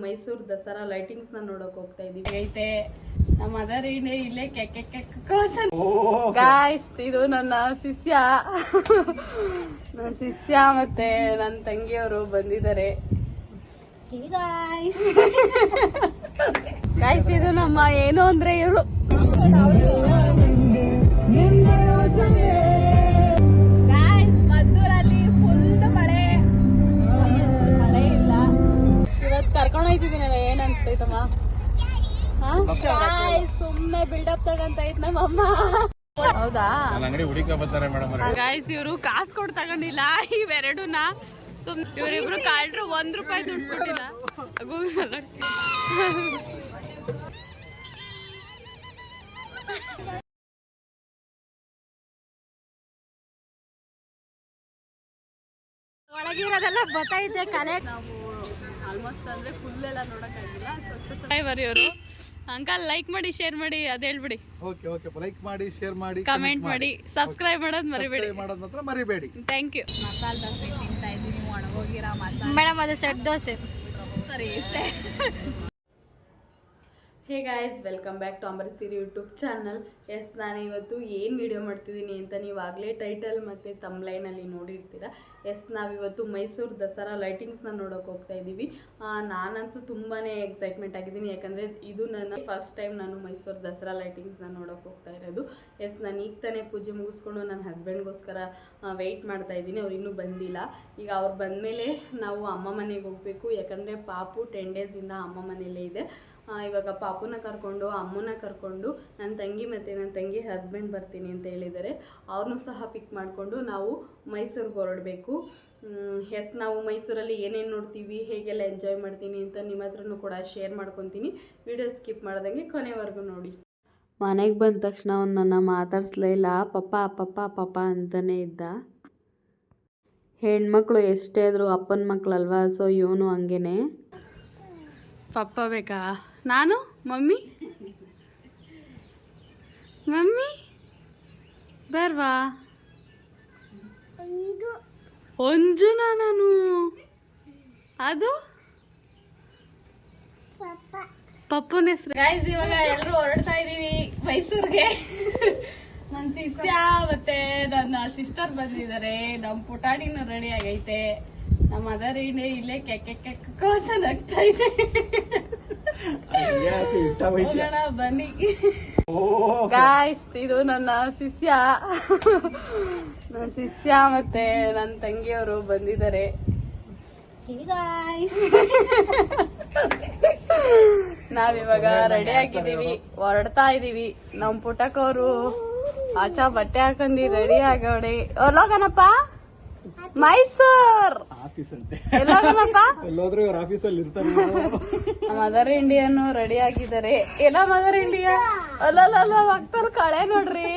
Mysuru Dasara lightings ನ ನೋಡಕ್ ಹೋಗ್ತಾ ಇದೀವಿ. ಐತೆ ನಮ್ಮ ಮದರ್ ಇಲ್ಲೇ ಗಾಯ್ಸ್, ಇದು ನನ್ನ ಶಿಷ್ಯ ಮತ್ತೆ ನನ್ನ ತಂಗಿಯವರು ಬಂದಿದ್ದಾರೆ. ಗಾಯ್ಸ್, ಇದು ನಮ್ಮ ಏನು ಅಂದ್ರೆ ಇವರು ಮದ್ದೂರಲ್ಲಿ ಫುಲ್ ಮಳೆ ಇಲ್ಲ. ಇವತ್ತು ಕರ್ಕೊಂಡು ಹೋಯ್ತಿದ್ದೀನಲ್ಲ, ಏನ್ ಅನ್ಸ್ತೈತಮ್ಮ? ಸುಮ್ನೆ ಬಿಲ್ಡಪ್ ತಗಂತ ಐತ್ ನಮ್ಮಮ್ಮ. ಹೌದಾ ಗಾಯ್ಸ್, ಇವರು ಕಾಸು ಕೊಟ್ಟು ತಗೊಂಡಿಲ್ಲ ಇವೆರಡುನ. ಇವರಿಬ್ರು ಕಾಲ್ರು ₹1 ದುಡ್ಡು ಕೊಟ್ಟಿಲ್ಲ. ಒಳಗಿರೋದೆಲ್ಲ ಗೊತ್ತೈತೆ ಕಲೆ. ನಾವು ಆಲ್ಮೋಸ್ಟ್ ಅಂದ್ರೆ ಫುಲ್ ಎಲ್ಲ ನೋಡಕ್ಕಾಗಿಲ್ಲ. ಸಬ್ಸ್ಕ್ರೈಬರ್ ಇವರು. ಅಂಕಲ್ ಲೈಕ್ ಮಾಡಿ, ಶೇರ್ ಮಾಡಿ, ಅದ್ ಹೇಳ್ಬಿಡಿ. ಓಕೆ ಓಕೆ, ಲೈಕ್ ಮಾಡಿ, ಶೇರ್ ಮಾಡಿ, ಕಮೆಂಟ್ ಮಾಡಿ, ಸಬ್ಸ್ಕ್ರೈಬ್ ಮಾಡೋದು ಮರಿಬೇಡಿ. Thank you. ಮಸಾಲೆ ದೋಸೆ ತಿಂತಾ ಇದ್ದೀನಿ, ಒಣಗೋಗಿರೋ ಮಸಾಲೆ. ಮೇಡಮ್ ಅದು ಸೆಟ್ ದೋಸೆ. ಸರಿ. Hey guys, welcome back to Ambareesh sari YouTube channel. S, ನಾನು ಇವತ್ತು ಏನು ವಿಡಿಯೋ ಮಾಡ್ತಿದ್ದೀನಿ ಅಂತ ನೀವಾಗಲೇ ಟೈಟಲ್ ಮತ್ತು ತಮ್ಲೈನಲ್ಲಿ ನೋಡಿರ್ತೀರ. ಎಸ್, ನಾವಿವತ್ತು ಮೈಸೂರು ದಸರಾ ಲೈಟಿಂಗ್ಸ್ನ ನೋಡೋಕೆ ಹೋಗ್ತಾ ಇದ್ದೀವಿ. ನಾನಂತೂ ತುಂಬಾ ಎಕ್ಸೈಟ್ಮೆಂಟ್ ಆಗಿದ್ದೀನಿ, ಯಾಕಂದರೆ ಇದು ನನ್ನ ಫಸ್ಟ್ ಟೈಮ್ ನಾನು ಮೈಸೂರು ದಸರಾ ಲೈಟಿಂಗ್ಸ್ನ ನೋಡೋಕೆ ಹೋಗ್ತಾ ಇರೋದು. ಎಸ್, ನಾನು ಈಗ ತಾನೇ ಪೂಜೆ ಮುಗಿಸ್ಕೊಂಡು ನನ್ನ ಹಸ್ಬೆಂಡ್ಗೋಸ್ಕರ ವೆಯ್ಟ್ ಮಾಡ್ತಾ ಇದ್ದೀನಿ. ಅವ್ರು ಇನ್ನೂ ಬಂದಿಲ್ಲ. ಈಗ ಅವ್ರು ಬಂದಮೇಲೆ ನಾವು ಅಮ್ಮ ಮನೆಗೆ ಹೋಗಬೇಕು, ಯಾಕಂದರೆ ಪಾಪು 10 ಡೇಸಿಂದ ಅಮ್ಮ ಮನೆಯಲ್ಲೇ ಇದೆ. ಇವಾಗ ಪಾಪುನ ಕರ್ಕೊಂಡು, ಅಮ್ಮನ ಕರ್ಕೊಂಡು, ನನ್ನ ತಂಗಿ ಮತ್ತು ನನ್ನ ತಂಗಿ ಹಸ್ಬೆಂಡ್ ಬರ್ತೀನಿ ಅಂತ ಹೇಳಿದ್ದಾರೆ. ಅವ್ರನ್ನೂ ಸಹ ಪಿಕ್ ಮಾಡಿಕೊಂಡು ನಾವು ಮೈಸೂರಿಗೆ ಹೊರಡಬೇಕು. ಎಸ್, ನಾವು ಮೈಸೂರಲ್ಲಿ ಏನೇನು ನೋಡ್ತೀವಿ, ಹೇಗೆಲ್ಲ ಎಂಜಾಯ್ ಮಾಡ್ತೀನಿ ಅಂತ ನಿಮ್ಮ ಹತ್ರನೂ ಕೂಡ ಶೇರ್ ಮಾಡ್ಕೊತೀನಿ. ವಿಡಿಯೋ ಸ್ಕಿಪ್ ಮಾಡ್ದಂಗೆ ಕೊನೆವರೆಗೂ ನೋಡಿ. ಮನೆಗೆ ಬಂದ ತಕ್ಷಣ ಅವ್ನು ನನ್ನ ಮಾತಾಡ್ಸ್ಲೇ ಇಲ್ಲ. ಪಪ್ಪ ಪಪ್ಪ ಪಪ್ಪ ಅಂತಲೇ ಇದ್ದ. ಹೆಣ್ಮಕ್ಳು ಎಷ್ಟೇ ಆದರೂ ಅಪ್ಪನ ಮಕ್ಕಳಲ್ವಾ, ಸೊ ಇವನು ಹಂಗೇನೆ. ಪಪ್ಪ ಬೇಕಾ? ನಾನು ಮಮ್ಮಿ ಮಮ್ಮಿ ಬರ್ವಾ? ಒಂಜುನ ನಾನು ಅದು ಪಪ್ಪನ ಹೆಸರು. ಗೈಸ್, ಇವಾಗ ಎಲ್ಲರೂ ಹೊರಡ್ತಾ ಇದೀವಿ ಮೈಸೂರಿಗೆ. ನನ್ನ ಶಿಷ್ಯ ಮತ್ತೆ ನನ್ನ ಸಿಸ್ಟರ್ ಬಂದಿದ್ದಾರೆ. ನಮ್ಮ ಪುಟಾಣಿನೂ ರೆಡಿ ಆಗೈತೆ. ನಮ್ಮ ಮದರ್ ಇಲ್ಲೇ ಅಂತ ನಗ್ತಾ ಇದೆ. ಬನ್ನಿ ಗಾಯ್ಸ್, ಇದು ನನ್ನ ಶಿಷ್ಯ ಮತ್ತೆ ನನ್ನ ತಂಗಿಯವರು ಬಂದಿದ್ದಾರೆ. ನಾವಿವಾಗ ರೆಡಿ ಆಗಿದ್ದೀವಿ, ಹೊರಡ್ತಾ ಇದೀವಿ. ನಮ್ ಪುಟಕವರು ಆಚಾ ಬಟ್ಟೆ ಹಾಕೊಂಡಿ ರೆಡಿ ಆಗವ್ರಿ. ಹೋಗೋಣಪ್ಪ ಮೈಸೂರ್. ಮದರ್ ಇಂಡಿಯನ್ ರೆಡಿ ಆಗಿದ್ದಾರೆ. ಎಲ್ಲ ಮದರ್ ಇಂಡಿಯಾ ಅಲ್ಲ ಮಕ್ತಲ್ ಕಳೆ ನೋಡ್ರಿ.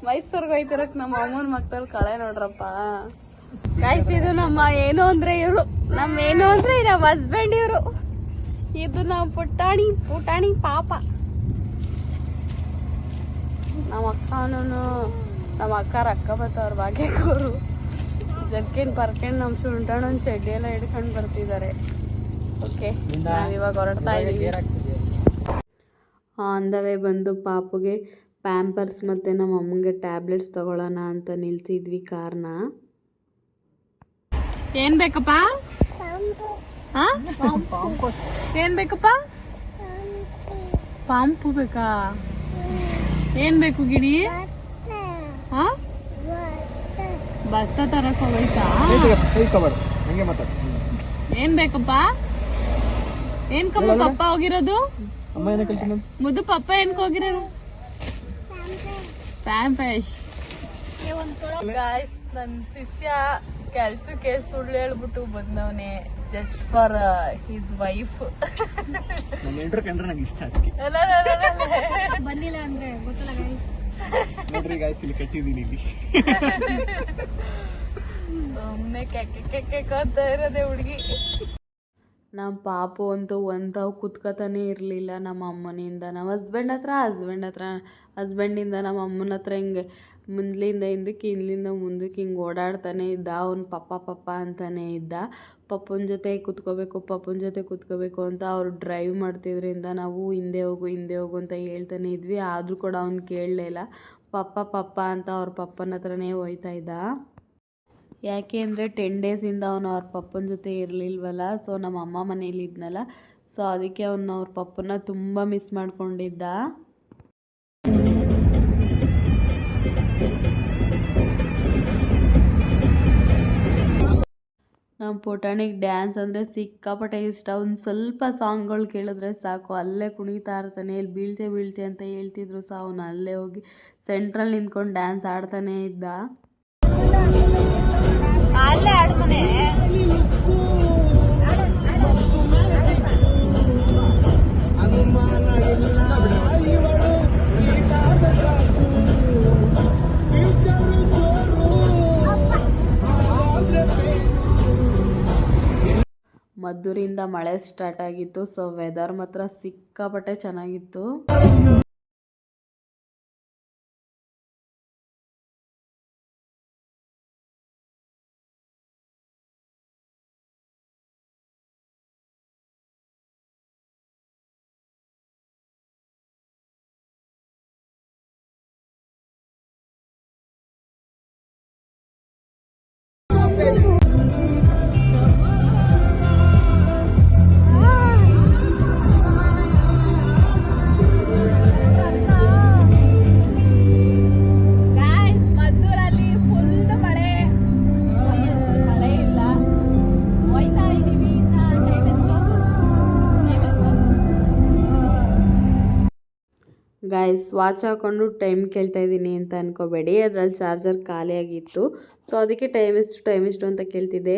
ಮೈಸೂರ್ಗೆ ಹೋಯ್ತಿರಕ್ ನಮ್ಮ ಅಮ್ಮನ ಮಕ್ತಲ್ ಕಳೆ ನೋಡ್ರಪ್ಪ. ಗಾಯ್ಸ್, ಇದು ನಮ್ಮ ಏನು ಅಂದ್ರೆ ಇವ್ರು, ನಮ್ಮ ಹಸ್ಬೆಂಡ್ ಇವ್ರು. ಇದು ನಮ್ಮ ಪುಟಾಣಿ ಪಾಪ. ನಮ್ಮ ಅಕ್ಕ ಬತ್ತವ್ರ ಭಾಗ್ಯಕ್ಕವರು ಜರ್ಕಿನ್ ಪರ್ಕೆಂಡ್ ನಮ್ಮ ಶುಂಠಣ್ಣನ ಚಡ್ಡಿ ಎಲ್ಲ ಹಿಡ್ಕೊಂಡು ಬರ್ತಿದ್ದಾರೆ. ಓಕೆ, ನಾವಿವಾಗ ಹೊರಡ್ತಾ ಇದೀವಿ. ಆನ್ ದ ವೇ ಬಂದು ಪಾಪುಗೆ ಪ್ಯಾಂಪರ್ಸ್ ಮತ್ತು ನಮ್ಮ ಅಮ್ಮಂಗೆ ಟ್ಯಾಬ್ಲೆಟ್ಸ್ ತಗೊಳ್ಳೋಣ ಅಂತ ನಿಲ್ಸಿದ್ವಿ ಕಾರ್ನ. ಏನ್ ಬೇಕಪ್ಪ? ಏನ್ ಬೇಕಪ್ಪ? ಪಾಂಪು ಬೇಕಾ? ಏನ್ ಬೇಕು ಗಿಡಿ? ಭತ್ತ ತರಕ್ ಹೋಗೈತಾ? ಏನ್ ಬೇಕಪ್ಪ? ಏನ್ ಕಮ್ಮ ಪಪ್ಪ ಹೋಗಿರೋದು? ಮುದ್ದು ಪಪ್ಪ ಏನ್ಕ ಹೋಗಿರೋದು? ಪ್ಯಾಂಪೇಶ್. ಗಾಯ್ಸ್, ನನ್ ಶಿಷ್ಯ ಕೆಲ್ಸಕ್ಕೆ ಸುಳ್ಳು ಹೇಳ್ಬಿಟ್ಟು ಬಂದವನೆ ಜಸ್ಟ್ ಫಾರ್ ಹಿಸ್ ವೈಫ್. ಬಂದಿಲ್ಲ ಅಂದ್ರೆ ಗೊತ್ತಲ್ಲ ಗೈಸ್. ನೋಡ್ರಿ ಗಾಯ್ಸ್, ಇಲ್ಲಿ ಕಟ್ಟಿದೀನಿ. ಇಲ್ಲಿ ಒಮ್ಮೆ ಕೆಕ್ಕ ಇರೋದೇ ಹುಡುಗಿ. ನಮ್ಮ ಪಾಪು ಅಂತೂ ಒಂತಾವ್ ಕುತ್ಕತಾನೆ ಇರಲಿಲ್ಲ ನಮ್ಮ ಅಮ್ಮನಿಂದ. ನಮ್ಮ ಹಸ್ಬೆಂಡಿಂದ ನಮ್ಮ ಅಮ್ಮನ ಹತ್ರ ಹಿಂಗೆ ಮುಂದ್ಲಿಂದ ಹಿಂದಕ್ಕೆ ಹಿಂದ್ಲಿಂದ ಮುಂದಕ್ಕೆ ಹಿಂಗೆ ಓಡಾಡ್ತಾನೆ ಇದ್ದ. ಅವ್ನು ಪಪ್ಪ ಅಂತಾನೆ ಇದ್ದ. ಪಪ್ಪನ ಜೊತೆ ಕೂತ್ಕೋಬೇಕು ಅಂತ ಅವ್ರು ಡ್ರೈವ್ ಮಾಡ್ತಿದ್ರಿಂದ ನಾವು ಹಿಂದೆ ಹೋಗು ಅಂತ ಹೇಳ್ತಾನೆ ಇದ್ವಿ. ಆದರೂ ಕೂಡ ಅವ್ನು ಕೇಳಲೇ ಇಲ್ಲ. ಪಪ್ಪ ಅಂತ ಅವ್ರ ಪಪ್ಪನ ಹತ್ರನೇ ಹೋಯ್ತಾ ಇದ್ದ. ಯಾಕೆ ಅಂದರೆ 10 ಡೇಸಿಂದ ಅವನು ಅವ್ರ ಪಪ್ಪನ ಜೊತೆ ಇರಲಿಲ್ವಲ್ಲ. ಸೊ ನಮ್ಮ ಅಮ್ಮ ಮನೇಲಿ ಇದ್ನಲ್ಲ, ಸೊ ಅದಕ್ಕೆ ಅವನು ಅವ್ರ ಪಪ್ಪನ ತುಂಬ ಮಿಸ್ ಮಾಡ್ಕೊಂಡಿದ್ದ. ನಮ್ಮ ಪುಟಾಣಿಗೆ ಡ್ಯಾನ್ಸ್ ಅಂದರೆ ಸಿಕ್ಕಾಪಟ್ಟೆ ಇಷ್ಟ. ಒಂದು ಸ್ವಲ್ಪ ಸಾಂಗ್ಗಳು ಕೇಳಿದ್ರೆ ಸಾಕು ಅಲ್ಲೇ ಕುಣಿತಾ ಇರ್ತಾನೆ. ಇಲ್ಲಿ ಬೀಳ್ತೆ ಅಂತ ಹೇಳ್ತಿದ್ರು ಸಹ ಅವನು ಅಲ್ಲೇ ಹೋಗಿ ಸೆಂಟ್ರಲ್ಲಿ ನಿಂತ್ಕೊಂಡು ಡ್ಯಾನ್ಸ್ ಆಡ್ತಾನೆ ಇದ್ದ. ಮದ್ದೂರಿಂದ ಮಳೆ ಸ್ಟಾರ್ಟ್ ಆಗಿತ್ತು. ಸೊ ವೆದರ್ ಮಾತ್ರ ಸಿಕ್ಕಾಪಟ್ಟೆ ಚೆನ್ನಾಗಿತ್ತು. ಗೈಸ್ ವಾಚ್ ಹಾಕ್ಕೊಂಡು ಟೈಮ್ ಕೇಳ್ತಾ ಇದ್ದೀನಿ ಅಂತ ಅನ್ಕೋಬೇಡಿ. ಅದರಲ್ಲಿ ಚಾರ್ಜರ್ ಖಾಲಿಯಾಗಿತ್ತು. ಸೊ ಅದಕ್ಕೆ ಟೈಮ್ ಎಷ್ಟು ಅಂತ ಕೇಳ್ತಿದ್ದೆ.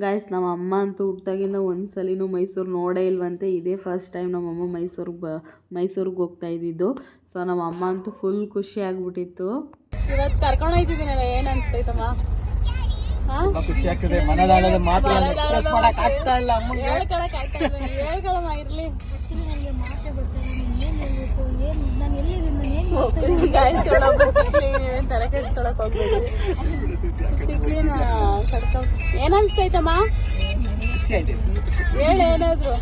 ಗೈಸ್ ನಮ್ಮ ಅಮ್ಮ ಅಂತೂ ಹುಟ್ಟಾಗಿಂದ ಒಂದ್ಸಲಿನೂ ಮೈಸೂರು ನೋಡೇ ಇಲ್ವಂತೆ. ಇದೇ ಫಸ್ಟ್ ಟೈಮ್ ನಮ್ಮಮ್ಮ ಮೈಸೂರಿಗೆ ಹೋಗ್ತಾ ಇದ್ದಿದ್ದು. ಸೊ ನಮ್ಮ ಅಮ್ಮ ಅಂತೂ ಫುಲ್ ಖುಷಿ ಆಗ್ಬಿಟ್ಟಿತ್ತು. ಇವತ್ತು ಕರ್ಕೊಂಡು ಹೋಗ್ತಿದ್ದೀನಲ್ಲ, ಏನು ಅನ್ಸ್ತೈತಮ್ಮ? ಖುಷಿ ಆಗ್ತದೆ. ಮನದಾಳದ ಮಾತು ಹೇಳ್ಕೊಳಮ್ಮ ಇರ್ಲಿ. ಏನ್ ಅನ್ಸ್ತೈತಮ್ಮ? ಹೇಳೇನಾದ್ರು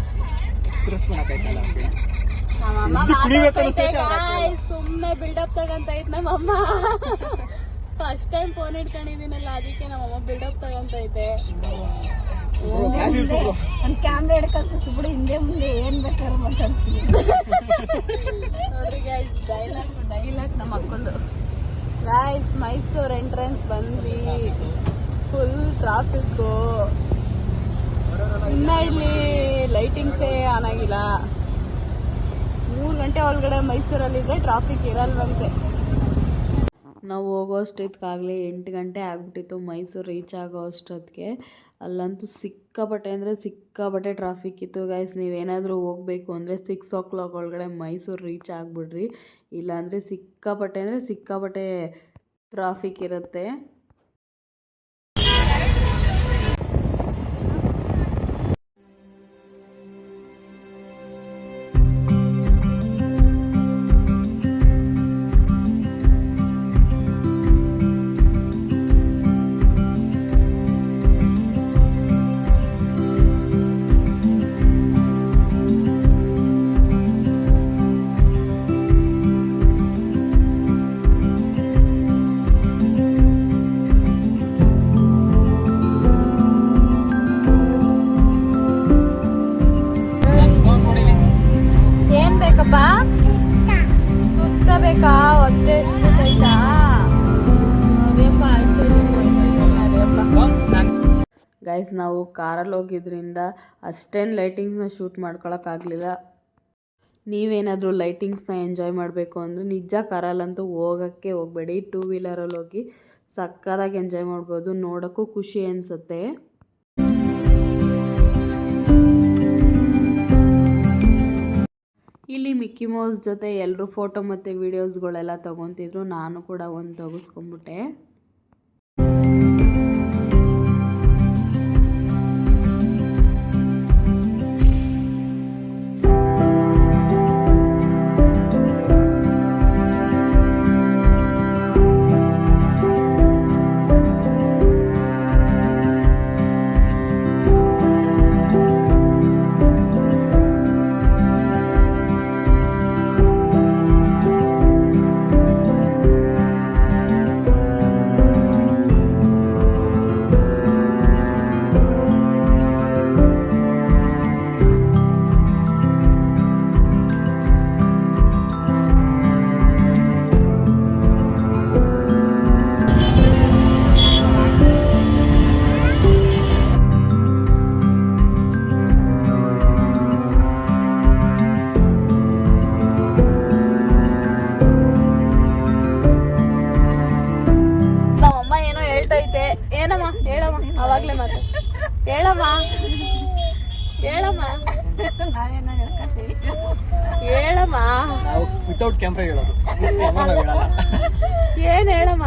ಸುಮ್ನೆ ಬಿಲ್ಡಪ್ ತಗಂತ ಇದ್ ನಮ್ಮಮ್ಮ. ಫಸ್ಟ್ ಟೈಮ್ ಫೋನ್ ಇಟ್ಕೊಂಡಿದ್ದೀನಲ್ಲ, ಅದಕ್ಕೆ ನಮ್ಮಮ್ಮ ಬಿಲ್ಡಪ್ ತಗಂತ ಐತೆ. ಕ್ಯಾಮ್ರಾ ಹಿಡ್ಕಲ್ಸತ್ತು ಬಿಡು, ಹಿಂದೆ ಮುಂದೆ ಏನ್ ಬೇಕಾದ್ರೂ ಮಾತಾಡ್ತೀನಿ ನೋಡ್ರಿ ಗೈಸ್. ಡೈಲಾಗ್ ನಮ್ಮ ಅಕ್ಕಂದು. ಗೈಸ್ ಮೈಸೂರು ಎಂಟ್ರೆನ್ಸ್ ಬಂದ್ವಿ. Full traffic. ಇನ್ನ ಇಲ್ಲಿ ಲೈಟಿಂಗ್ಸೇ ಆನ್ ಆಗಿಲ್ಲ. 3 ಗಂಟೆ ಒಳಗಡೆ ಮೈಸೂರಲ್ಲಿದ್ರೆ ಟ್ರಾಫಿಕ್ ಇರಲ್ವಂತೆ. ನಾವು ಹೋಗೋ ಅಷ್ಟೊತ್ತಿಗಾಗಲೇ 8 ಗಂಟೆ ಆಗ್ಬಿಟ್ಟಿತ್ತು ಮೈಸೂರು ರೀಚ್ ಆಗೋ ಅಷ್ಟೊತ್ತಿಗೆ. ಅಲ್ಲಂತೂ ಸಿಕ್ಕಾಪಟ್ಟೆ ಟ್ರಾಫಿಕ್ ಇತ್ತು ಗೈಸ್. ನೀವೇನಾದರೂ ಹೋಗಬೇಕು ಅಂದರೆ 6 o'clock ಒಳಗಡೆ ಮೈಸೂರು ರೀಚ್ ಆಗಿಬಿಡ್ರಿ. ಇಲ್ಲಾಂದರೆ ಸಿಕ್ಕಾಪಟ್ಟೆ ಟ್ರಾಫಿಕ್ ಇರುತ್ತೆ. ಗೈಸ್ ನಾವು ಕಾರಲ್ಲಿ ಹೋಗಿದ್ರಿಂದ ಅಷ್ಟೇನು ಲೈಟಿಂಗ್ಸ್ನ ಶೂಟ್ ಮಾಡ್ಕೊಳಕ್ಕಾಗಲಿಲ್ಲ. ನೀವೇನಾದರೂ ಲೈಟಿಂಗ್ಸ್ನ ಎಂಜಾಯ್ ಮಾಡಬೇಕು ಅಂದರೆ ನಿಜ ಕಾರಲ್ಲಂತೂ ಹೋಗೋಕ್ಕೆ ಹೋಗಬೇಡಿ. 2 ವೀಲರಲ್ಲಿ ಹೋಗಿ ಸಕ್ಕತ್ತಾಗಿ ಎಂಜಾಯ್ ಮಾಡ್ಬೋದು. ನೋಡೋಕ್ಕೂ ಖುಷಿ ಅನಿಸುತ್ತೆ. ಇಲ್ಲಿ ಮಿಕ್ಕಿ ಮೌಸ್ ಜೊತೆ ಎಲ್ಲರೂ ಫೋಟೋ ಮತ್ತು ವೀಡಿಯೋಸ್ಗಳೆಲ್ಲ ತೊಗೊತಿದ್ರು. ನಾನು ಕೂಡ ಒಂದು ತೆಗೆಸ್ಕೊಂಬಿಟ್ಟೆ. ಹೇಳಮ್ಮ, ನಾವು ವಿತೌಟ್ ಕ್ಯಾಮ್ರಾ ಹೇಳೋದು, ಕ್ಯಾಮ್ರಾ ನಾವು ಹೇಳಲ್ಲ. ಏನ್ ಹೇಳಮ್ಮ?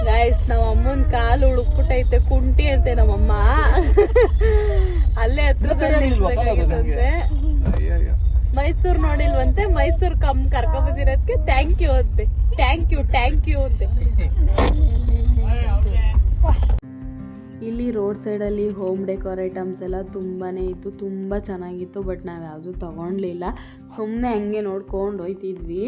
ಗೈಸ್, ನಮ್ಮ ಅಮ್ಮನ್ ಕಾಲು ಉಳುಕ್ಬಿಟ್ಟೈತೆ, ಕುಂಟಿ ಅಂತೆ ನಮ್ಮಮ್ಮ. ಅಲ್ಲೇ ಹತ್ರದಲ್ಲಿ ನಿಲ್ಬೇಕಾಗಿತ್ತಂತೆ. ಮೈಸೂರ್ ನೋಡಿಲ್ವಂತೆ, ಮೈಸೂರ್ ಕರ್ಕೊಂಡ್ಬಂದಿರೋದಕ್ಕೆ ಥ್ಯಾಂಕ್ ಯು ಅಂತೆ. ಥ್ಯಾಂಕ್ ಯು ಅಂತೆ. ಇಲ್ಲಿ ರೋಡ್ ಸೈಡಲ್ಲಿ ಹೋಮ್ ಡೆಕೋರ್ ಐಟಮ್ಸ್ ಎಲ್ಲ ತುಂಬಾ ಇತ್ತು, ತುಂಬ ಚೆನ್ನಾಗಿತ್ತು. ಬಟ್ ನಾವು ಯಾವುದು ತಗೊಳ್ಲಿಲ್ಲ, ಸುಮ್ಮನೆ ಹಂಗೆ ನೋಡ್ಕೊಂಡು ಹೋಯ್ತಿದ್ವಿ.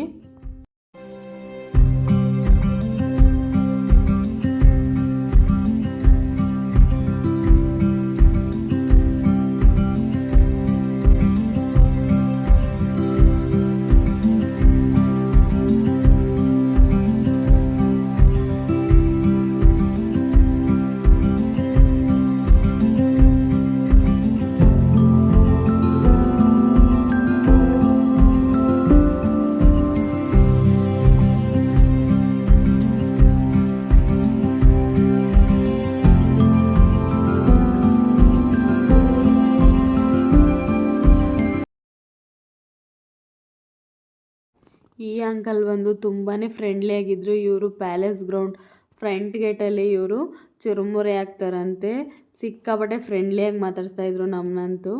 ಈ ಅಂಕಲ್ ಬಂದು ತುಂಬಾ ಫ್ರೆಂಡ್ಲಿ ಆಗಿದ್ರು. ಇವರು ಪ್ಯಾಲೇಸ್ ಗ್ರೌಂಡ್ ಫ್ರಂಟ್ ಗೇಟಲ್ಲಿ ಇವರು ಚುರುಮುರಿ ಹಾಕ್ತಾರಂತೆ. ಸಿಕ್ಕಾಪಟ್ಟೆ ಫ್ರೆಂಡ್ಲಿಯಾಗಿ ಮಾತಾಡಿಸ್ತಾ ಇದ್ರು ನಮ್ಮನ್ನಂತೂ.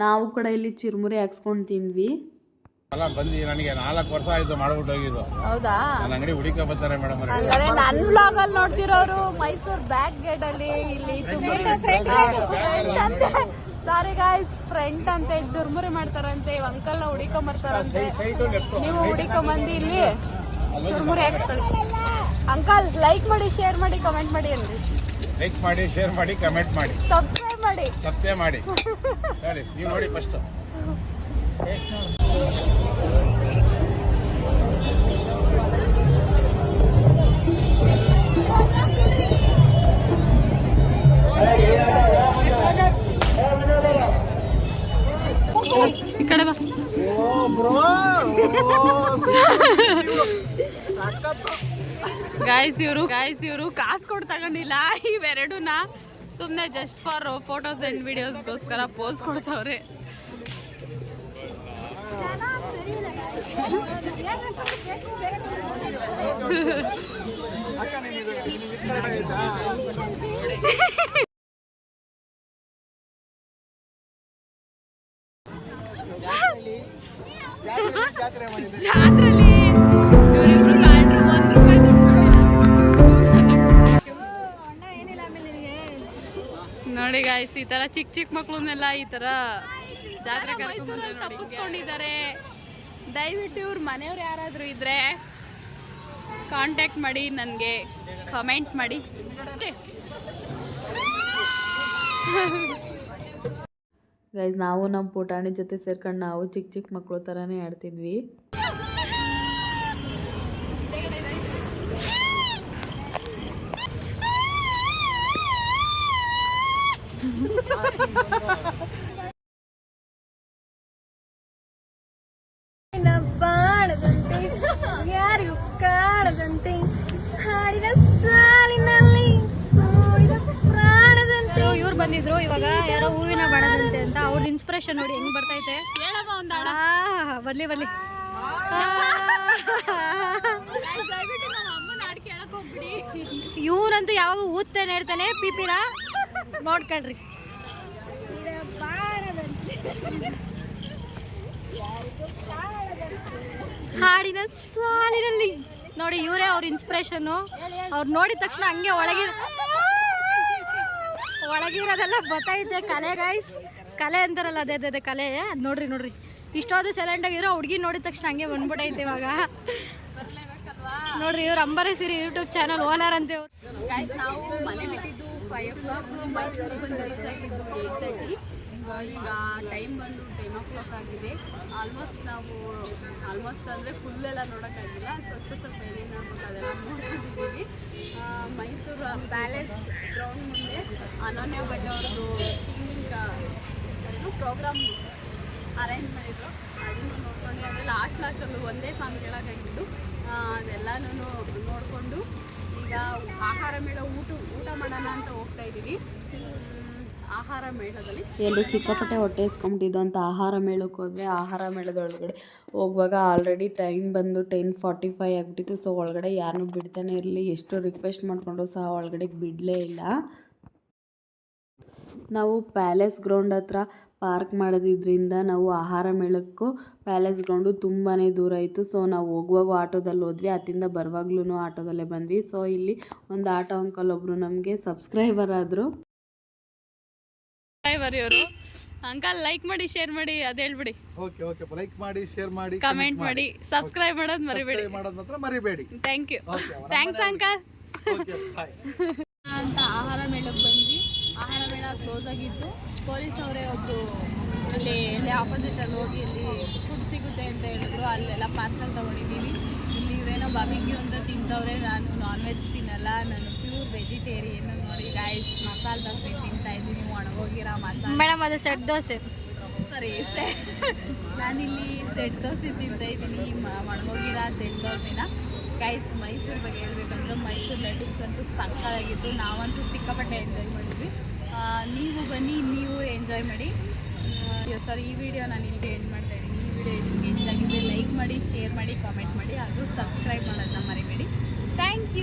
ನಾವು ಕೂಡ ಇಲ್ಲಿ ಚುರುಮುರಿ ಹಾಕ್ಸ್ಕೊಂಡು ತಿಂದ್ವಿ. ಬಂದು ನನಗೆ 4 ವರ್ಷ ಆಯ್ತು ಮಾಡ್ಬಿಟ್ಟು ಹೋಗಿದ್ದು. ಹೌದಾ? ನನ್ನ ಅಂಗಡಿ ಹುಡುಕ ಬರ್ತಾರೆ ಮೇಡಮ್. ನನ್ನ ಬ್ಲಾಗ್ ಅಲ್ಲಿ ನೋಡ್ತಿರೋರು ಮೈಸೂರ್ ಬ್ಯಾಕ್ ಗೇಟ್ ಅಲ್ಲಿ ಇಲ್ಲಿ ಸಾರಿ ಗಾಯ್ಸ್, ಫ್ರೆಂಟ್ ಅಂತ ಚುರುಮುರಿ ಮಾಡ್ತಾರಂತೆ. ಇವ್ ಅಂಕಲ್ ನ ಹುಡಿಕೊಂಡ್ ಬರ್ತಾರಂತೆ. ನೀವು ಹುಡಿಕೊಂಡ್ ಬಂದು ಇಲ್ಲಿ ಚುರುಮುರಿ ಹಾಕ್ಕೊಳ್ಳಿ. ಅಂಕಲ್ ಲೈಕ್ ಮಾಡಿ, ಶೇರ್ ಮಾಡಿ, ಕಮೆಂಟ್ ಮಾಡಿ ಅನ್ರಿ. ಲೈಕ್ ಮಾಡಿ, ಶೇರ್ ಮಾಡಿ, ಕಮೆಂಟ್ ಮಾಡಿ, ಸಬ್ಸ್ಕ್ರೈಬ್ ಮಾಡಿ. ಹೇಳಿ, ನೀವು ನೋಡಿ ಫಸ್ಟ್. ಈ ಕಡೆ ಬಾ. ಗಾಯ್ಸ್ ಇವರು ಕಾಸು ಕೊಟ್ಟು ತಗೊಂಡಿಲ್ಲ. ಇವೆರಡೂನ ಸುಮ್ಮನೆ ಜಸ್ಟ್ ಫಾರ್ ಫೋಟೋಸ್ ಅಂಡ್ ವಿಡಿಯೋಸ್ಗೋಸ್ಕರ ಪೋಸ್ ಕೊಡ್ತಾವ್ರೆ. ಜಾತ್ರೆಲಿ ಇವರಿಬ್ರು ಕಾಂಡ್ರು ₹1 ನೋಡಿ ಗಾಯ್ಸ್, ಈ ತರ ಚಿಕ್ಕ ಮಕ್ಳನ್ನೆಲ್ಲ ಈ ತರ ಜಾತ್ರೆ ತಪ್ಪಿಸ್ಕೊಂಡಿದ್ದಾರೆ. ದಯವಿಟ್ಟು ಇವ್ರ ಮನೆಯವ್ರು ಯಾರಾದ್ರೂ ಇದ್ರೆ ಕಾಂಟ್ಯಾಕ್ಟ್ ಮಾಡಿ, ನನಗೆ ಕಮೆಂಟ್ ಮಾಡಿ. ಗೈಸ್, ನಾವು ನಮ್ಮ ಪುಟಾಣಿ ಜೊತೆ ಸೇರ್ಕೊಂಡು ನಾವು ಚಿಕ್ಕ ಮಕ್ಕಳು ಥರನೇ ಆಡ್ತಿದ್ವಿ. ಬಾಳದಂತೆ ಯಾರಿಗೂ ಕಾಣದಂತೆ ಹಾಡಿನ ಸಾಲಿನಲ್ಲಿ ಪ್ರಾಣದಂತೆ. ಇವ್ರು ಬಂದಿದ್ರು ಇವಾಗ, ಯಾರೋ ಹೂವಿನ ಬಾಣದಂತೆ ಅಂತ. ಅವ್ರ ಇನ್ಸ್ಪಿರೇಷನ್ ನೋಡಿ ಹೆಂಗ್ ಬರ್ತೈತೆ. ಬರ್ಲಿ ಇವನಂತೂ ಯಾವಾಗ ಊದ್ತಾನೆ ಇರ್ತಾನೆ. ಪಿಪಿರ ನೋಡ್ಕೊಳ್ರಿ. ಹಾಡಿನ ಸಾಲಿನಲ್ಲಿ ನೋಡಿ, ಇವರೇ ಅವ್ರ ಇನ್ಸ್ಪಿರೇಷನ್. ಅವ್ರು ನೋಡಿದ ತಕ್ಷಣ ಹಂಗೆ ಒಳಗಿರೋದೆಲ್ಲ ಗೊತ್ತೈತೆ. ಕಲೆ ಗಾಯ್ಸ್, ಕಲೆ ಅಂತಾರಲ್ಲ, ಅದೇ ಕಲೆ. ಅದು ನೋಡ್ರಿ ಇಷ್ಟೊಂದು ಸೈಲೆಂಟ್ ಆಗಿರೋ ಹುಡುಗಿ ನೋಡಿದ ತಕ್ಷಣ ಹಂಗೆ ಬಂದ್ಬಿಟ್ಟೈತೆ ಇವಾಗ. ನೋಡ್ರಿ, ಇವ್ರು ಅಂಬರೀ ಸೀರೆ ಯೂಟ್ಯೂಬ್ ಚಾನಲ್ ಓನರ್ ಅಂತ. ನಾವು ಮನೆ ಬಿಟ್ಟಿದ್ದು 5 o'clock, ಮೈಸೂರಿಗೆ ಬಂದು ರೀಚ್ ಆಗಿದ್ದು 8:30. ಈಗ ಟೈಮ್ ಬಂದು 10 o'clock ಆಗಿದೆ. ಆಲ್ಮೋಸ್ಟ್ ಅಂದರೆ ಫುಲ್ಲೆಲ್ಲ ನೋಡೋಕ್ಕಾಗಿಲ್ಲ, ಸ್ವಲ್ಪ ಏನೇನು ನೋಡ್ಬೇಕು ಅದೆಲ್ಲ ನೋಡ್ಕೊಂಡಿದ್ದೀವಿ. ಮೈಸೂರು ಪ್ಯಾಲೇಸ್ ಗ್ರೌಂಡ್ ಮುಂದೆ ಅನನ್ಯ ಭಟ್ ಅವ್ರದ್ದು ಸಿಂಗಿಂಗ್ ಪ್ರೋಗ್ರಾಮ್ ಅರೇಂಜ್ ಮಾಡಿದ್ರು. ಅದನ್ನು ನೋಡ್ಕೊಂಡು ಅಂದರೆ ಲಾಸ್ಟಲ್ಲಿ ಒಂದೇ ಸಾಂಗ್ ಕೇಳೋಕ್ಕಾಗಿದ್ದು. ಅದೆಲ್ಲನೂ ನೋಡಿಕೊಂಡು ಈಗ ಆಹಾರ ಮೇಳ ಊಟ ಮಾಡೋಣ ಅಂತ ಹೋಗ್ತಾ ಇದ್ದೀವಿ. ಆಹಾರ ಮೇಳದಲ್ಲಿ ಎಲ್ಲಿ ಸಿಕ್ಕಾಪಟ್ಟೆ ಹೊಟ್ಟೆ ಇಸ್ಕೊಂಬಿಟ್ಟಿದ್ದು ಅಂತ ಆಹಾರ ಮೇಳಕ್ಕೆ ಹೋದರೆ ಆಹಾರ ಮೇಳದೊಳಗಡೆ ಹೋಗುವಾಗ ಆಲ್ರೆಡಿ ಟೈಮ್ ಬಂದು 10:45 ಆಗಿಬಿಟ್ಟಿತ್ತು. ಸೊ ಒಳಗಡೆ ಯಾರನ್ನೂ ಬಿಡ್ತಾನೆ ಇರಲಿ, ಎಷ್ಟು ರಿಕ್ವೆಸ್ಟ್ ಮಾಡಿಕೊಂಡ್ರು ಸಹ ಒಳಗಡೆ ಬಿಡಲೇ ಇಲ್ಲ. ನಾವು ಪ್ಯಾಲೇಸ್ ಗ್ರೌಂಡ್ ಹತ್ರ ಪಾರ್ಕ್ ಮಾಡೋದಿದ್ರಿಂದ ನಾವು ಆಹಾರ ಮೇಳಕ್ಕೂ ಪ್ಯಾಲೇಸ್ ಗ್ರೌಂಡು ತುಂಬಾ ದೂರ ಇತ್ತು. ಸೊ ನಾವು ಹೋಗುವಾಗ ಆಟೋದಲ್ಲಿ ಹೋದ್ವಿ, ಅತ್ತಿಂದ ಬರುವಾಗ್ಲೂ ಆಟೋದಲ್ಲೇ ಬಂದ್ವಿ. ಸೊ ಇಲ್ಲಿ ಒಂದು ಆಟೋ ಅಂಕಲ್ ಒಬ್ಬರು ನಮಗೆ ಸಬ್ಸ್ಕ್ರೈಬರ್ ಆದರು. ಇವರು ಅಂಕಲ್ ಲೈಕ್ ಮಾಡಿ ಶೇರ್ ಮಾಡಿ ಅದು ಹೇಳ್ಬಿಡಿ. ಓಕೆ ಓಕೆ, ಲೈಕ್ ಮಾಡಿ, ಶೇರ್ ಮಾಡಿ, ಕಮೆಂಟ್ ಮಾಡಿ, ಸಬ್ಸ್ಕ್ರೈಬ್ ಮಾಡೋದು ಮರಿಬೇಡಿ. ಮಾಡೋದು ಮಾತ್ರ ಮರಿಬೇಡಿ. Thank you. Okay, thanks uncle. Okay, bye. ಅಂತ ಆಹಾರ ಮೇಳಕ್ಕೆ ಬಂದ್ವಿ. ಆಹಾರ ಮೇಳ ಕ್ಲೋಸ್ ಆಗಿತ್ತು. ಪೊಲೀಸ್ ಅವರೇ ಒಬ್ಬರು ಇಲ್ಲಿ ಆಪೋಸಿಟಲ್ಲಿ ಹೋಗಿ ಇಲ್ಲಿ ಫುಡ್ ಸಿಗುತ್ತೆ ಅಂತ ಹೇಳಿದ್ರು. ಅಲ್ಲೆಲ್ಲ ಪಾರ್ಸಲ್ ತೊಗೊಂಡಿದ್ದೀವಿ. ಇಲ್ಲಿ ಇವರೇನೋ ಬಾರ್ಬಿಕ್ಯೂ ಅಂತ ತಿಂತವ್ರೆ. ನಾನು ನಾನ್ ವೆಜ್ ತಿನ್ನಲ್ಲ, ನಾನು ಪ್ಯೂರ್ ವೆಜಿಟೇರಿಯನ್. ನೋಡಿ ಗಾಯ್ಸ್, ಮಸಾಲೆ ದೋಸೆ ತಿಂತಾ ಇದ್ದೀನಿ, ಒಣಗೋಗಿರೋ ಮಸಾಲೆ. ಮೇಡಮ್ ಅದು ಸೆಟ್ ದೋಸೆ. ಸರಿ, ನಾನಿಲ್ಲಿ ಸೆಟ್ ದೋಸೆ ತಿಂತಾ ಇದ್ದೀನಿ, ಒಣಗೋಗಿರೋ ಸೆಟ್ ದೋಸೆನ. ಗೈಸ್, ಮೈಸೂರು ಬಗ್ಗೆ ಹೇಳ್ಬೇಕಂದ್ರೆ ಮೈಸೂರು ಲೈಟಿಂಗ್ಸ್ ಅಂತೂ ಸಕ್ಕತ್ತಾಗಿತ್ತು. ನಾವಂತೂ ಸಿಕ್ಕಾಪಟ್ಟೆ ಎಂಜಾಯ್ ಮಾಡಿದ್ವಿ. ನೀವು ಬನ್ನಿ, ನೀವು ಎಂಜಾಯ್ ಮಾಡಿ. ಸರ್, ಈ ವಿಡಿಯೋ ನಾನು ಇಲ್ಲಿಗೆ ಎಂಡ್ ಮಾಡ್ತಾ ಇದ್ದೀನಿ. ಈ ವಿಡಿಯೋ ನಿಮಗೆ ಇಷ್ಟ ಆಗಿದೆ ಲೈಕ್ ಮಾಡಿ, ಶೇರ್ ಮಾಡಿ, ಕಾಮೆಂಟ್ ಮಾಡಿ, ಹಾಗೂ ಸಬ್ಸ್ಕ್ರೈಬ್ ಮಾಡೋದನ್ನ ಮರಿಬೇಡಿ.